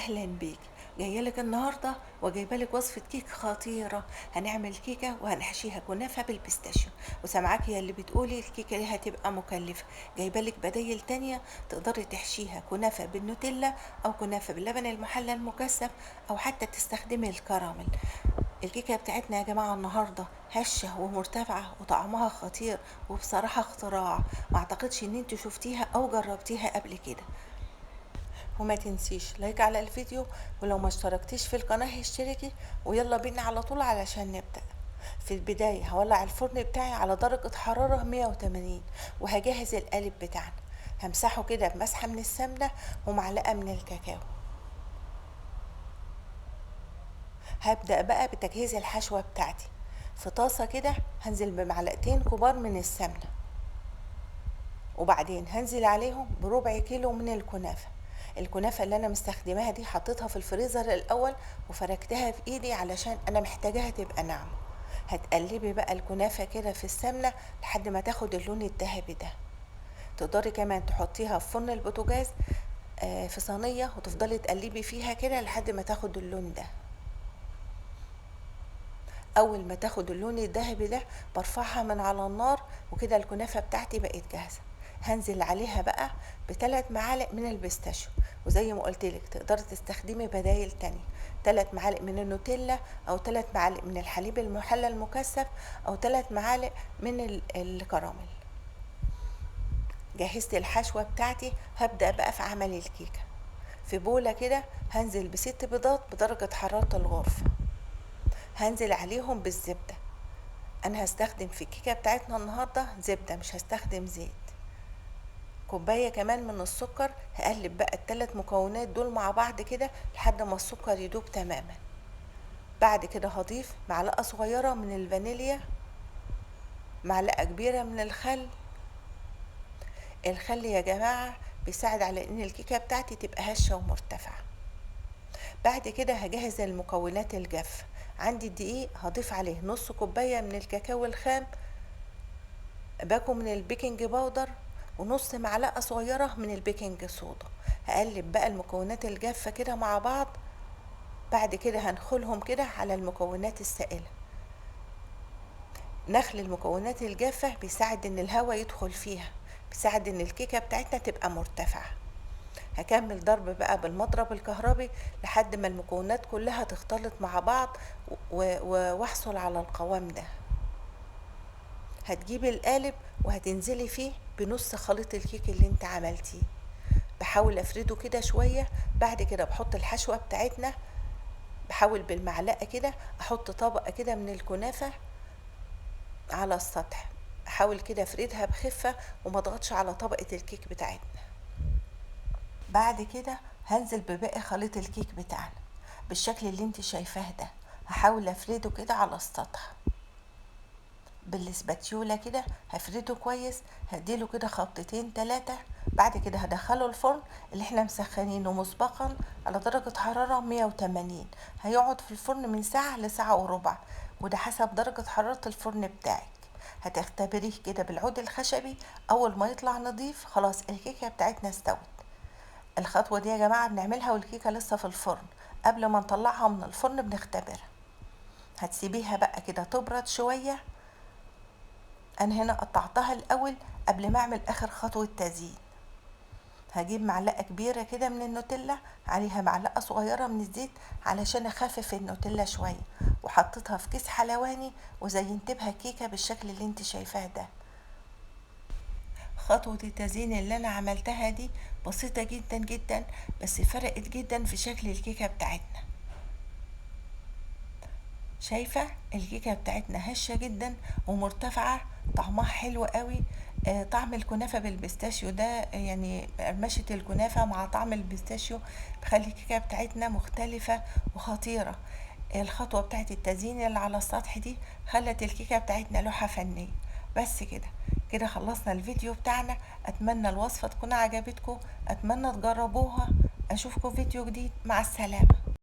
اهلا بيك. جايه لك النهارده وجايبه لك وصفه كيك خطيره. هنعمل كيكه وهنحشيها كنافه بالبيستاشيو. وسامعاكي يا اللي بتقولي الكيكه دي هتبقى مكلفه، جايبه لك بدايل تانية تقدري تحشيها كنافه بالنوتيلا او كنافه باللبن المحلى المكثف او حتى تستخدمي الكراميل. الكيكه بتاعتنا يا جماعه النهارده هشه ومرتفعه وطعمها خطير، وبصراحه اختراع ما اعتقدش ان انت شفتيها او جربتيها قبل كده. وما تنسيش لايك على الفيديو، ولو ما اشتركتيش في القناة اشتركي. ويلا بينا على طول علشان نبدأ. في البداية هولع الفرن بتاعي على درجة حرارة 180، وهجهز القالب بتاعنا. همسحه كده بمسحة من السمنة ومعلقة من الكاكاو. هبدأ بقى بتجهيز الحشوة بتاعتي. في طاسة كده هنزل بمعلقتين كبار من السمنة، وبعدين هنزل عليهم بربع كيلو من الكنافة. الكنافة اللي انا مستخدماها دي حطيتها في الفريزر الاول وفركتها في ايدي علشان انا محتاجاها تبقى ناعمة. هتقلبي بقى الكنافة كده في السمنة لحد ما تاخد اللون الذهبي ده. تقدري كمان تحطيها في فرن البوتاجاز في صينية، وتفضلي تقلبي فيها كده لحد ما تاخد اللون ده. اول ما تاخد اللون الذهبي ده برفعها من على النار، وكده الكنافة بتاعتي بقت جاهزة. هنزل عليها بقى بثلاث معالق من البيستاشيو، وزي ما قلت لك تقدري تستخدمي بدايل تانية. 3 معالق من النوتيلا، او 3 معالق من الحليب المحلى المكثف، او 3 معالق من الكراميل. جهزت الحشوة بتاعتي، هبدأ بقى في عمل الكيكة. في بولة كده هنزل ب6 بيضات بدرجة حرارة الغرفة. هنزل عليهم بالزبدة. انا هستخدم في الكيكه بتاعتنا النهارده زبده، مش هستخدم زيت. كوبايه كمان من السكر. هقلب بقى ال3 مكونات دول مع بعض كده لحد ما السكر يدوب تماما. بعد كده هضيف معلقه صغيره من الفانيليا، معلقه كبيره من الخل. الخل يا جماعه بيساعد على ان الكيكه بتاعتي تبقى هشه ومرتفعه. بعد كده هجهز المكونات الجافه. عندي الدقيق هضيف عليه نص كوبايه من الكاكاو الخام، باكو من البيكنج باودر، ونص معلقة صغيرة من البيكنج صودا. هقلب بقى المكونات الجافة كده مع بعض. بعد كده هنخلهم كده على المكونات السائلة. نخل المكونات الجافة بيساعد ان الهواء يدخل فيها، بيساعد ان الكيكة بتاعتنا تبقى مرتفعة. هكمل ضرب بقى بالمضرب الكهربي لحد ما المكونات كلها تختلط مع بعض واحصل على القوام ده. هتجيبي القالب وهتنزلي فيه بنص خليط الكيك اللي انت عملتيه. بحاول افرده كده شوية. بعد كده بحط الحشوة بتاعتنا. بحاول بالمعلقة كده احط طبقة كده من الكنافة على السطح. احاول كده افردها بخفة وما اضغطش على طبقة الكيك بتاعتنا. بعد كده هنزل بباقي خليط الكيك بتاعنا بالشكل اللي انت شايفاه ده. هحاول افرده كده على السطح بالسباتيولا كده. هفرده كويس، هديله كده خبطتين 3. بعد كده هدخله الفرن اللي احنا مسخنينه مسبقا على درجة حرارة 180. هيقعد في الفرن من ساعة لساعة وربع، وده حسب درجة حرارة الفرن بتاعك. هتختبريه كده بالعود الخشبي. اول ما يطلع نضيف خلاص الكيكة بتاعتنا استوت. الخطوة دي يا جماعة بنعملها والكيكة لسه في الفرن. قبل ما نطلعها من الفرن بنختبرها. هتسيبيها بقى كده تبرد شوية. انا هنا قطعتها الاول قبل ما اعمل اخر خطوة تزيين. هجيب معلقة كبيرة كده من النوتيلا، عليها معلقة صغيرة من الزيت علشان اخفف النوتيلا شوية، وحطيتها في كيس حلواني وزينت بها كيكة بالشكل اللي انت شايفاه ده. خطوة التزيين اللي انا عملتها دي بسيطة جدا جدا، بس فرقت جدا في شكل الكيكة بتاعتنا. شايفة الكيكة بتاعتنا هشة جدا ومرتفعة، طعمها حلو قوي. طعم الكنافة بالبيستاشيو ده يعني قرمشة الكنافة مع طعم البيستاشيو بخلي الكيكة بتاعتنا مختلفة وخطيرة. الخطوة بتاعت التزيين اللي على السطح دي خلت الكيكة بتاعتنا لوحة فنية. بس كده كده خلصنا الفيديو بتاعنا. اتمنى الوصفة تكون عجبتكم، اتمنى تجربوها. اشوفكم فيديو جديد، مع السلامة.